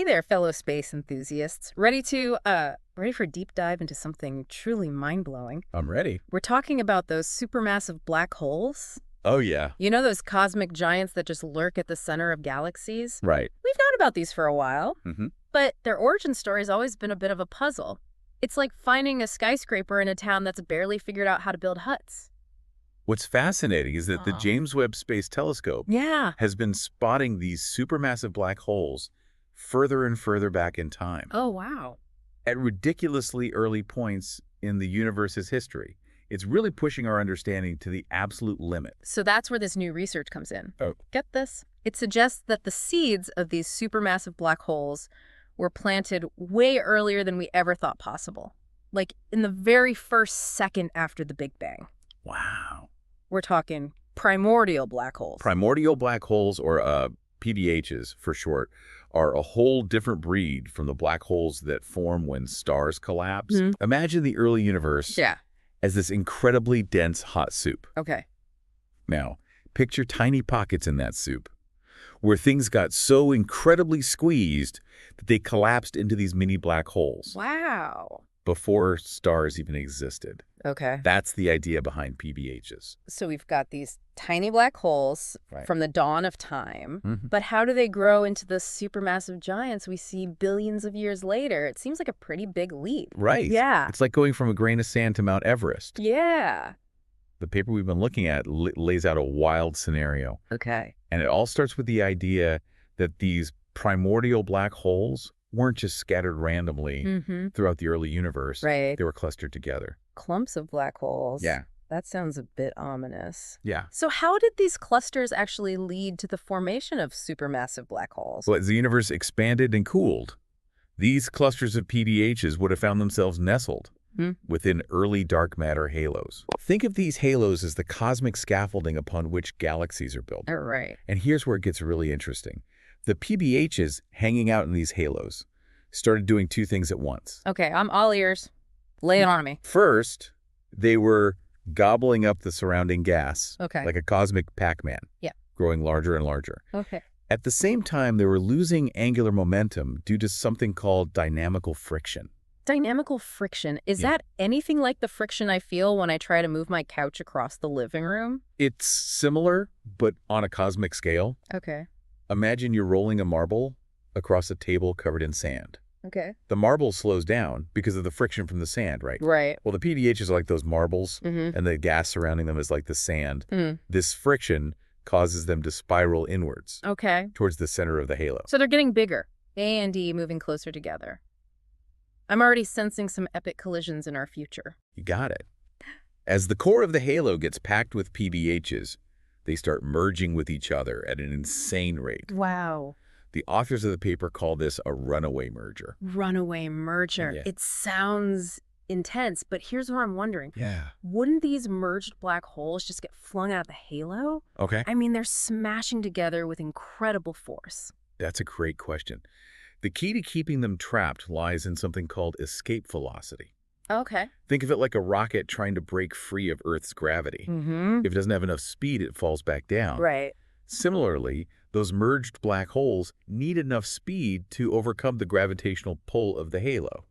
there, fellow space enthusiasts. Ready for a deep dive into something truly mind-blowing? I'm ready. We're talking about those supermassive black holes. Oh, yeah. You know those cosmic giants that just lurk at the center of galaxies? Right. We've known about these for a while, Mm-hmm. but their origin story's always been a bit of a puzzle. It's like finding a skyscraper in a town that's barely figured out how to build huts. What's fascinating is that the James Webb Space Telescope has been spotting these supermassive black holes further and further back in time Oh, wow. at ridiculously early points in the universe's history. It's really pushing our understanding to the absolute limit. So that's where this new research comes in. Oh. Get this? It suggests that the seeds of these supermassive black holes were planted way earlier than we ever thought possible. Like in the very first second after the Big Bang. Wow. We're talking primordial black holes. Primordial black holes, or PBHs for short, are a whole different breed from the black holes that form when stars collapse. Mhm. Imagine the early universe as this incredibly dense hot soup. Okay. Now, picture tiny pockets in that soup where things got so incredibly squeezed that they collapsed into these mini black holes Wow. before stars even existed. Okay. That's the idea behind PBHs. So we've got these tiny black holes Right. from the dawn of time. Mhm. But how do they grow into the supermassive giants we see billions of years later? It seems like a pretty big leap. Right. Yeah. It's like going from a grain of sand to Mount Everest. Yeah. The paper we've been looking at lays out a wild scenario. Okay. And it all starts with the idea that these primordial black holes weren't just scattered randomly Mm-hmm. throughout the early universe. Right. They were clustered together. Clumps of black holes. Yeah. That sounds a bit ominous. Yeah. So how did these clusters actually lead to the formation of supermassive black holes? Well, as the universe expanded and cooled, these clusters of PBHs would have found themselves nestled within early dark matter halos. Think of these halos as the cosmic scaffolding upon which galaxies are built. All right. And here's where it gets really interesting. The PBHs hanging out in these halos started doing two things at once. Okay, I'm all ears. Lay it on me. First, they were gobbling up the surrounding gas Okay. like a cosmic Pac-Man, growing larger and larger. Okay. At the same time, they were losing angular momentum due to something called dynamical friction. Dynamical friction. Is that anything like the friction I feel when I try to move my couch across the living room? It's similar, but on a cosmic scale. Okay. Imagine you're rolling a marble across a table covered in sand. Okay. The marble slows down because of the friction from the sand, right? Right. Well, the PBHs are like those marbles, and the gas surrounding them is like the sand. This friction causes them to spiral inwards Okay. towards the center of the halo. So they're getting bigger. A and D moving closer together. I'm already sensing some epic collisions in our future. You got it. As the core of the halo gets packed with PBHs, they start merging with each other at an insane rate. Wow. The authors of the paper call this a runaway merger. Runaway merger. Yeah. It sounds intense, but here's what I'm wondering. Yeah. Wouldn't these merged black holes just get flung out of the halo? Okay. I mean, they're smashing together with incredible force. That's a great question. The key to keeping them trapped lies in something called escape velocity. Okay. Think of it like a rocket trying to break free of Earth's gravity. Mm-hmm. If it doesn't have enough speed, it falls back down. Right. Similarly, those merged black holes need enough speed to overcome the gravitational pull of the halo,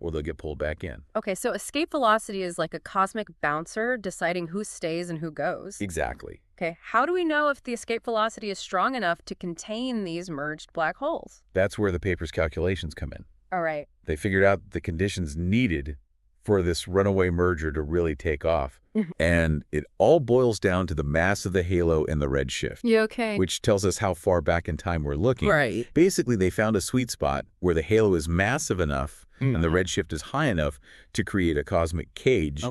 or they'll get pulled back in. Okay, so escape velocity is like a cosmic bouncer deciding who stays and who goes. Exactly. Okay, how do we know if the escape velocity is strong enough to contain these merged black holes? That's where the paper's calculations come in. All right. They figured out the conditions needed for this runaway merger to really take off. And it all boils down to the mass of the halo and the redshift. You okay? Which tells us how far back in time we're looking. Right. Basically, they found a sweet spot where the halo is massive enough and the redshift is high enough to create a cosmic cage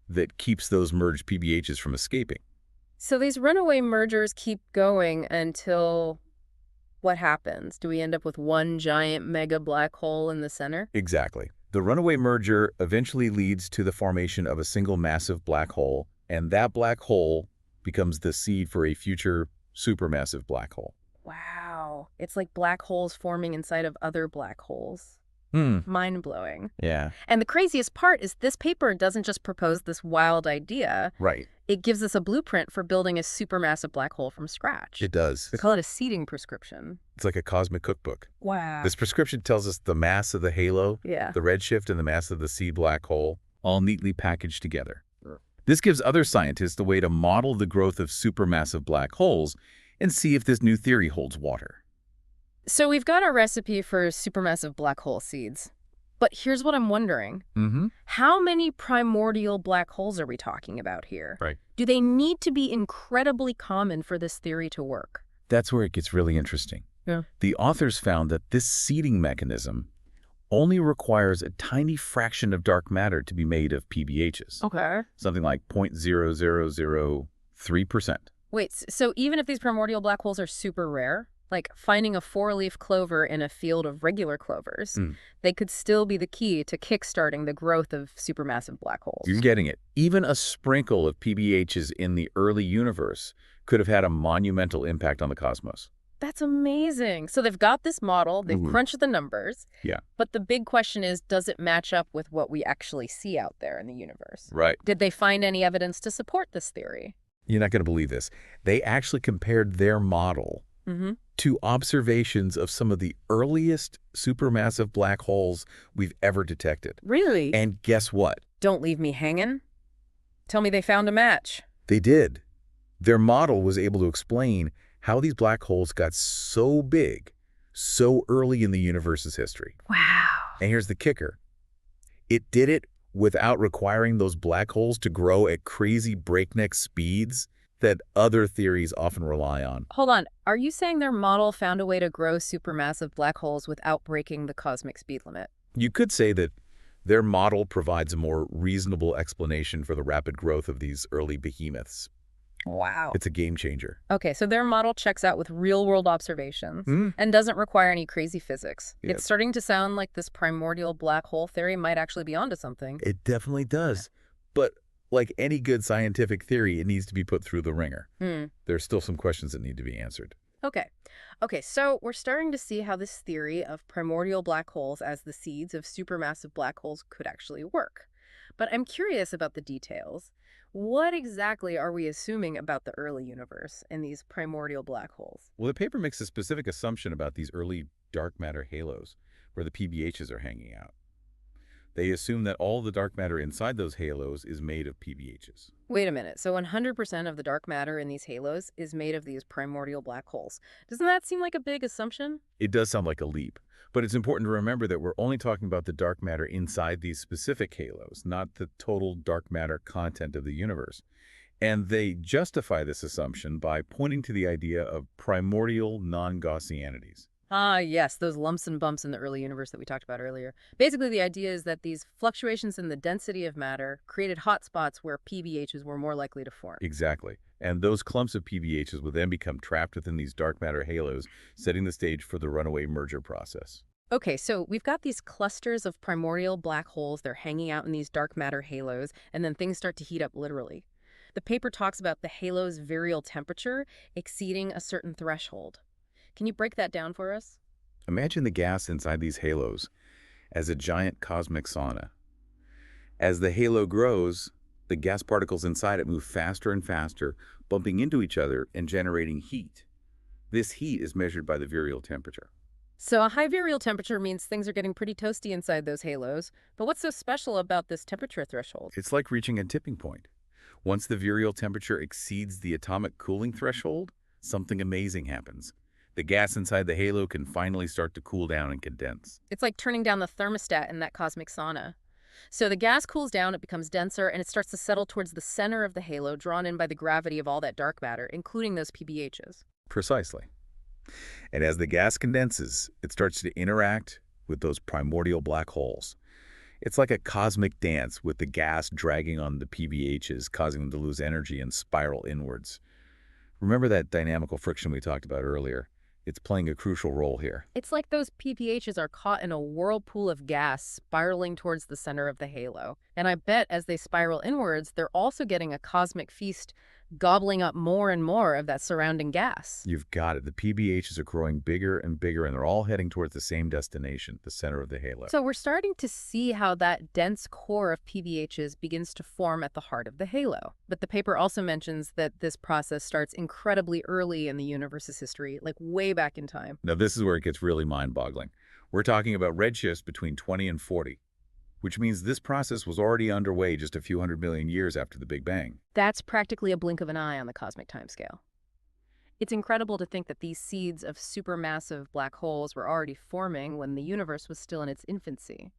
that keeps those merged PBHs from escaping. So these runaway mergers keep going until what happens? Do we end up with one giant mega black hole in the center? Exactly. The runaway merger eventually leads to the formation of a single massive black hole, and that black hole becomes the seed for a future supermassive black hole. Wow. It's like black holes forming inside of other black holes. Mind-blowing. Yeah. And the craziest part is this paper doesn't just propose this wild idea. Right. It gives us a blueprint for building a supermassive black hole from scratch. It does. They call it a seeding prescription. It's like a cosmic cookbook. Wow. This prescription tells us the mass of the halo, Yeah. the redshift, and the mass of the seed black hole, all neatly packaged together. This gives other scientists a way to model the growth of supermassive black holes and see if this new theory holds water. So we've got our recipe for supermassive black hole seeds. But here's what I'm wondering. How many primordial black holes are we talking about here? Right. Do they need to be incredibly common for this theory to work? That's where it gets really interesting. Yeah. The authors found that this seeding mechanism only requires a tiny fraction of dark matter to be made of PBHs. Okay. Something like 0.0003%. Wait, so even if these primordial black holes are super rare, like finding a four-leaf clover in a field of regular clovers, they could still be the key to kickstarting the growth of supermassive black holes. You're getting it. Even a sprinkle of PBHs in the early universe could have had a monumental impact on the cosmos. That's amazing. So they've got this model, they've crunched the numbers. Yeah. But the big question is, does it match up with what we actually see out there in the universe? Right. Did they find any evidence to support this theory? You're not going to believe this. They actually compared their model to observations of some of the earliest supermassive black holes we've ever detected. Really? And guess what? Don't leave me hanging. Tell me they found a match. They did. Their model was able to explain how these black holes got so big so early in the universe's history. Wow. And here's the kicker. It did it without requiring those black holes to grow at crazy breakneck speeds that other theories often rely on. Hold on. Are you saying their model found a way to grow supermassive black holes without breaking the cosmic speed limit? You could say that their model provides a more reasonable explanation for the rapid growth of these early behemoths. Wow. It's a game changer. Okay, so their model checks out with real-world observations and doesn't require any crazy physics. Yep. It's starting to sound like this primordial black hole theory might actually be onto something. It definitely does. But like any good scientific theory, it needs to be put through the ringer. There's still some questions that need to be answered. Okay, so we're starting to see how this theory of primordial black holes as the seeds of supermassive black holes could actually work. But I'm curious about the details. What exactly are we assuming about the early universe and these primordial black holes? Well, the paper makes a specific assumption about these early dark matter halos, where the PBHs are hanging out. They assume that all the dark matter inside those halos is made of PBHs. Wait a minute, so 100% of the dark matter in these halos is made of these primordial black holes. Doesn't that seem like a big assumption? It does sound like a leap, but it's important to remember that we're only talking about the dark matter inside these specific halos, not the total dark matter content of the universe. And they justify this assumption by pointing to the idea of primordial non-Gaussianities. Ah, yes, those lumps and bumps in the early universe that we talked about earlier. Basically, the idea is that these fluctuations in the density of matter created hotspots where PBHs were more likely to form. Exactly. And those clumps of PBHs would then become trapped within these dark matter halos, setting the stage for the runaway merger process. Okay, so we've got these clusters of primordial black holes. They're hanging out in these dark matter halos, and then things start to heat up literally. The paper talks about the halo's virial temperature exceeding a certain threshold. Can you break that down for us? Imagine the gas inside these halos as a giant cosmic sauna. As the halo grows, the gas particles inside it move faster and faster, bumping into each other and generating heat. This heat is measured by the virial temperature. So a high virial temperature means things are getting pretty toasty inside those halos. But what's so special about this temperature threshold? It's like reaching a tipping point. Once the virial temperature exceeds the atomic cooling threshold, something amazing happens. The gas inside the halo can finally start to cool down and condense. It's like turning down the thermostat in that cosmic sauna. So the gas cools down, it becomes denser, and it starts to settle towards the center of the halo, drawn in by the gravity of all that dark matter, including those PBHs. Precisely. And as the gas condenses, it starts to interact with those primordial black holes. It's like a cosmic dance with the gas dragging on the PBHs, causing them to lose energy and spiral inwards. Remember that dynamical friction we talked about earlier? It's playing a crucial role here. It's like those PBHs are caught in a whirlpool of gas spiraling towards the center of the halo. And I bet as they spiral inwards, they're also getting a cosmic feast gobbling up more and more of that surrounding gas. You've got it. The PBHs are growing bigger and bigger, and they're all heading towards the same destination, the center of the halo. So we're starting to see how that dense core of PBHs begins to form at the heart of the halo. But the paper also mentions that this process starts incredibly early in the universe's history, like way back in time. Now, this is where it gets really mind-boggling. We're talking about redshifts between 20 and 40, which means this process was already underway just a few 100 million years after the Big Bang. That's practically a blink of an eye on the cosmic timescale. It's incredible to think that these seeds of supermassive black holes were already forming when the universe was still in its infancy.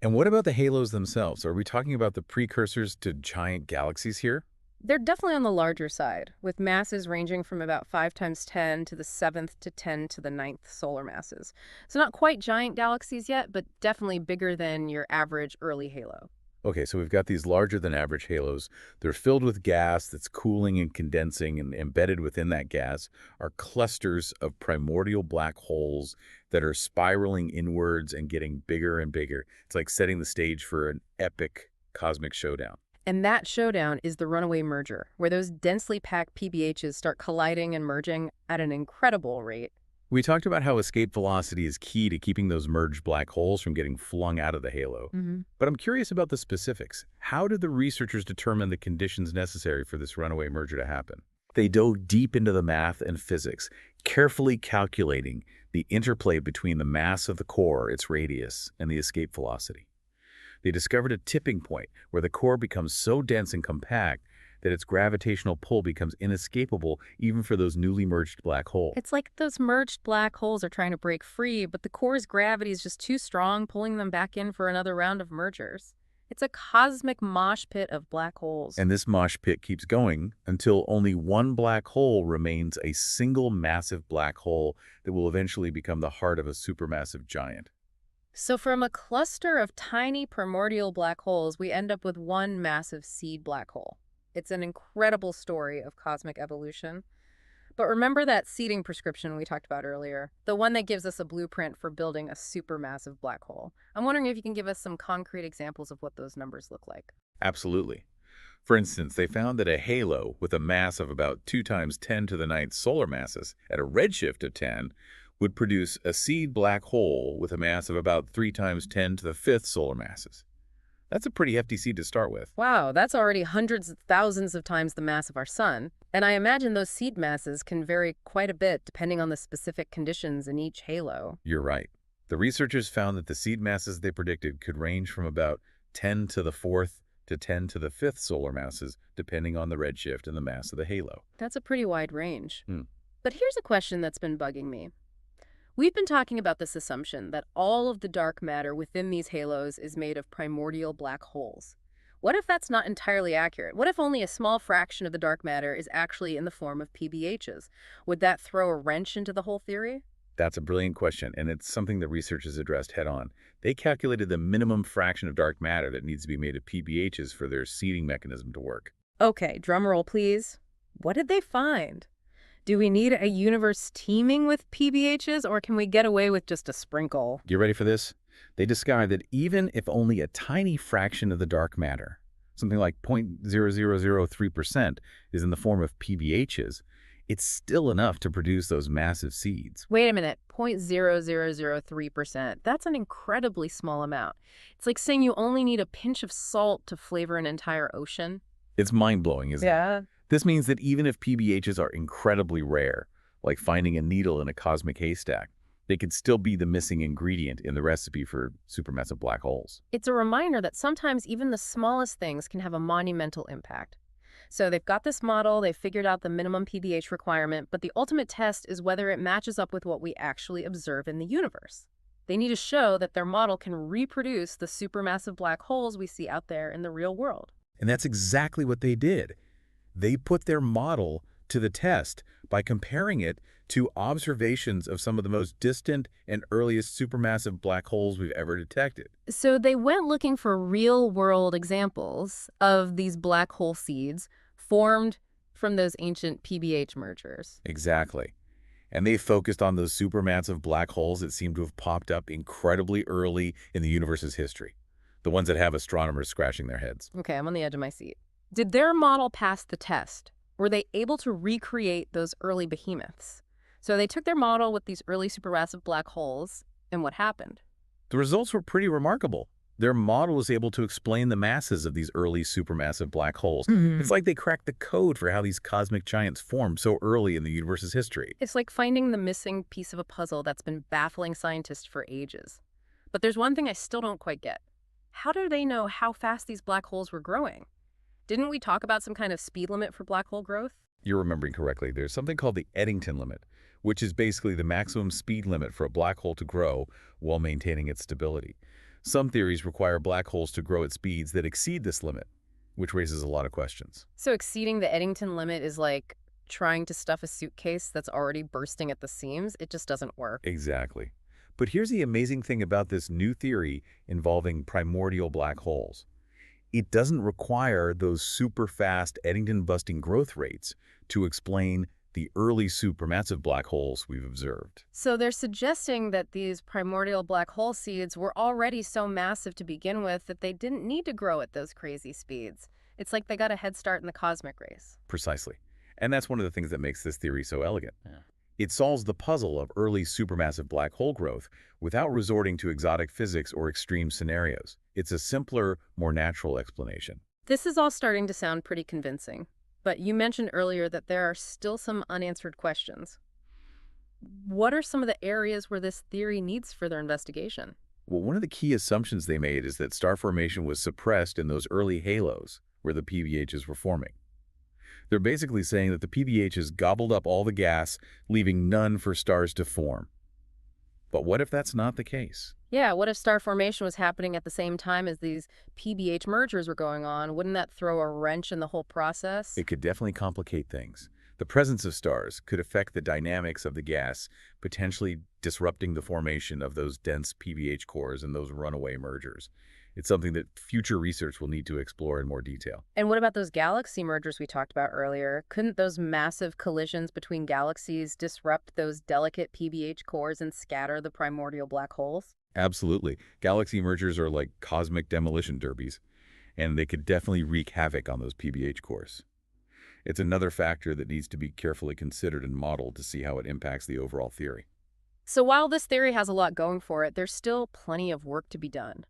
And what about the halos themselves? Are we talking about the precursors to giant galaxies here? They're definitely on the larger side, with masses ranging from about 5 times 10 to the 7th to 10 to the 9th solar masses. So not quite giant galaxies yet, but definitely bigger than your average early halo. Okay, so we've got these larger-than-average halos. They're filled with gas that's cooling and condensing, and embedded within that gas are clusters of primordial black holes that are spiraling inwards and getting bigger and bigger. It's like setting the stage for an epic cosmic showdown. And that showdown is the runaway merger, where those densely packed PBHs start colliding and merging at an incredible rate. We talked about how escape velocity is key to keeping those merged black holes from getting flung out of the halo. But I'm curious about the specifics. How did the researchers determine the conditions necessary for this runaway merger to happen? They dove deep into the math and physics, carefully calculating the interplay between the mass of the core, its radius, and the escape velocity. They discovered a tipping point where the core becomes so dense and compact that its gravitational pull becomes inescapable even for those newly merged black holes. It's like those merged black holes are trying to break free, but the core's gravity is just too strong, pulling them back in for another round of mergers. It's a cosmic mosh pit of black holes. And this mosh pit keeps going until only one black hole remains a single massive black hole that will eventually become the heart of a supermassive giant. So from a cluster of tiny primordial black holes, we end up with one massive seed black hole. It's an incredible story of cosmic evolution. But remember that seeding prescription we talked about earlier, the one that gives us a blueprint for building a supermassive black hole. I'm wondering if you can give us some concrete examples of what those numbers look like. Absolutely. For instance, they found that a halo with a mass of about 2 times 10 to the 9th solar masses at a redshift of 10 would produce a seed black hole with a mass of about 3 times 10 to the 5th solar masses. That's a pretty hefty seed to start with. Wow, that's already hundreds of thousands of times the mass of our sun. And I imagine those seed masses can vary quite a bit depending on the specific conditions in each halo. You're right. The researchers found that the seed masses they predicted could range from about 10 to the 4th to 10 to the 5th solar masses, depending on the redshift and the mass of the halo. That's a pretty wide range. But here's a question that's been bugging me. We've been talking about this assumption that all of the dark matter within these halos is made of primordial black holes. What if that's not entirely accurate? What if only a small fraction of the dark matter is actually in the form of PBHs? Would that throw a wrench into the whole theory? That's a brilliant question, and it's something that researchers addressed head-on. They calculated the minimum fraction of dark matter that needs to be made of PBHs for their seeding mechanism to work. Okay, drum roll please. What did they find? Do we need a universe teeming with PBHs, or can we get away with just a sprinkle? You ready for this? They discovered that even if only a tiny fraction of the dark matter, something like 0.0003%, is in the form of PBHs, it's still enough to produce those massive seeds. Wait a minute, 0.0003%. That's an incredibly small amount. It's like saying you only need a pinch of salt to flavor an entire ocean. It's mind-blowing, isn't it? Yeah. This means that even if PBHs are incredibly rare, like finding a needle in a cosmic haystack, they could still be the missing ingredient in the recipe for supermassive black holes. It's a reminder that sometimes even the smallest things can have a monumental impact. So they've got this model, they've figured out the minimum PBH requirement, but the ultimate test is whether it matches up with what we actually observe in the universe. They need to show that their model can reproduce the supermassive black holes we see out there in the real world. And that's exactly what they did. They put their model to the test by comparing it to observations of some of the most distant and earliest supermassive black holes we've ever detected. So they went looking for real-world examples of these black hole seeds formed from those ancient PBH mergers. Exactly. And they focused on those supermassive black holes that seem to have popped up incredibly early in the universe's history, the ones that have astronomers scratching their heads. Okay, I'm on the edge of my seat. Did their model pass the test? Were they able to recreate those early behemoths? So they took their model with these early supermassive black holes, and what happened? The results were pretty remarkable. Their model was able to explain the masses of these early supermassive black holes. It's like they cracked the code for how these cosmic giants formed so early in the universe's history. It's like finding the missing piece of a puzzle that's been baffling scientists for ages. But there's one thing I still don't quite get. How do they know how fast these black holes were growing? Didn't we talk about some kind of speed limit for black hole growth? You're remembering correctly. There's something called the Eddington limit, which is basically the maximum speed limit for a black hole to grow while maintaining its stability. Some theories require black holes to grow at speeds that exceed this limit, which raises a lot of questions. So exceeding the Eddington limit is like trying to stuff a suitcase that's already bursting at the seams. It just doesn't work. Exactly. But here's the amazing thing about this new theory involving primordial black holes. It doesn't require those super fast Eddington-busting growth rates to explain the early supermassive black holes we've observed. So they're suggesting that these primordial black hole seeds were already so massive to begin with that they didn't need to grow at those crazy speeds. It's like they got a head start in the cosmic race. Precisely. And that's one of the things that makes this theory so elegant. It solves the puzzle of early supermassive black hole growth without resorting to exotic physics or extreme scenarios. It's a simpler, more natural explanation. This is all starting to sound pretty convincing. But you mentioned earlier that there are still some unanswered questions. What are some of the areas where this theory needs further investigation? Well, one of the key assumptions they made is that star formation was suppressed in those early halos where the PBHs were forming. They're basically saying that the PBHs gobbled up all the gas, leaving none for stars to form. But what if that's not the case? Yeah, what if star formation was happening at the same time as these PBH mergers were going on? Wouldn't that throw a wrench in the whole process? It could definitely complicate things. The presence of stars could affect the dynamics of the gas, potentially disrupting the formation of those dense PBH cores and those runaway mergers. It's something that future research will need to explore in more detail. And what about those galaxy mergers we talked about earlier? Couldn't those massive collisions between galaxies disrupt those delicate PBH cores and scatter the primordial black holes? Absolutely. Galaxy mergers are like cosmic demolition derbies, and they could definitely wreak havoc on those PBH cores. It's another factor that needs to be carefully considered and modeled to see how it impacts the overall theory. So while this theory has a lot going for it, there's still plenty of work to be done.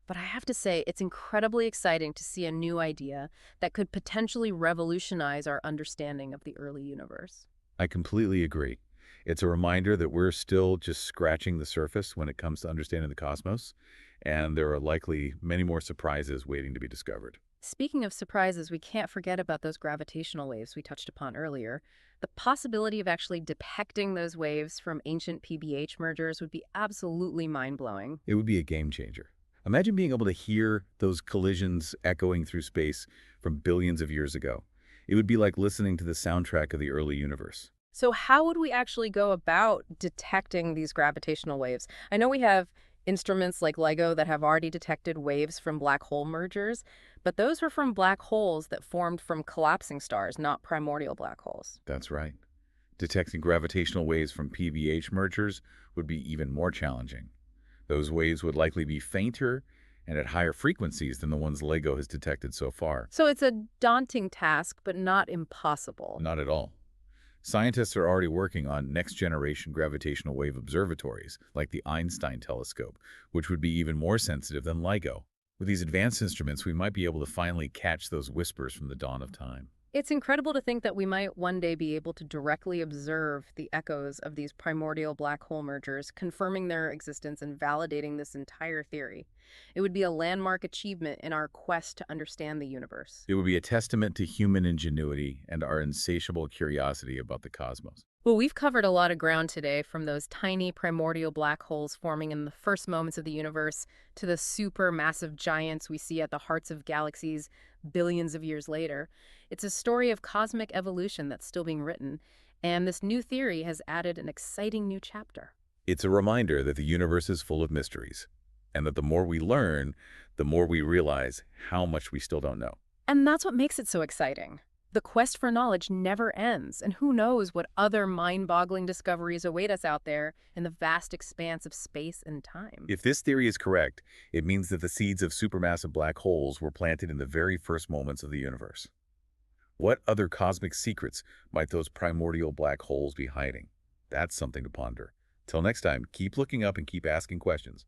But I have to say, it's incredibly exciting to see a new idea that could potentially revolutionize our understanding of the early universe. I completely agree. It's a reminder that we're still just scratching the surface when it comes to understanding the cosmos, and there are likely many more surprises waiting to be discovered. Speaking of surprises, we can't forget about those gravitational waves we touched upon earlier. The possibility of actually detecting those waves from ancient PBH mergers would be absolutely mind-blowing. It would be a game changer. Imagine being able to hear those collisions echoing through space from billions of years ago. It would be like listening to the soundtrack of the early universe. So how would we actually go about detecting these gravitational waves? I know we have instruments like LIGO that have already detected waves from black hole mergers, but those were from black holes that formed from collapsing stars, not primordial black holes. That's right. Detecting gravitational waves from PBH mergers would be even more challenging. Those waves would likely be fainter and at higher frequencies than the ones LIGO has detected so far. So it's a daunting task, but not impossible. Not at all. Scientists are already working on next-generation gravitational wave observatories, like the Einstein telescope, which would be even more sensitive than LIGO. With these advanced instruments, we might be able to finally catch those whispers from the dawn of time. It's incredible to think that we might one day be able to directly observe the echoes of these primordial black hole mergers, confirming their existence and validating this entire theory. It would be a landmark achievement in our quest to understand the universe. It would be a testament to human ingenuity and our insatiable curiosity about the cosmos. Well, we've covered a lot of ground today, from those tiny primordial black holes forming in the first moments of the universe to the supermassive giants we see at the hearts of galaxies billions of years later. It's a story of cosmic evolution that's still being written, and this new theory has added an exciting new chapter. It's a reminder that the universe is full of mysteries, and that the more we learn, the more we realize how much we still don't know. And that's what makes it so exciting. The quest for knowledge never ends, and who knows what other mind-boggling discoveries await us out there in the vast expanse of space and time. If this theory is correct, it means that the seeds of supermassive black holes were planted in the very first moments of the universe. What other cosmic secrets might those primordial black holes be hiding? That's something to ponder. Till next time, keep looking up and keep asking questions.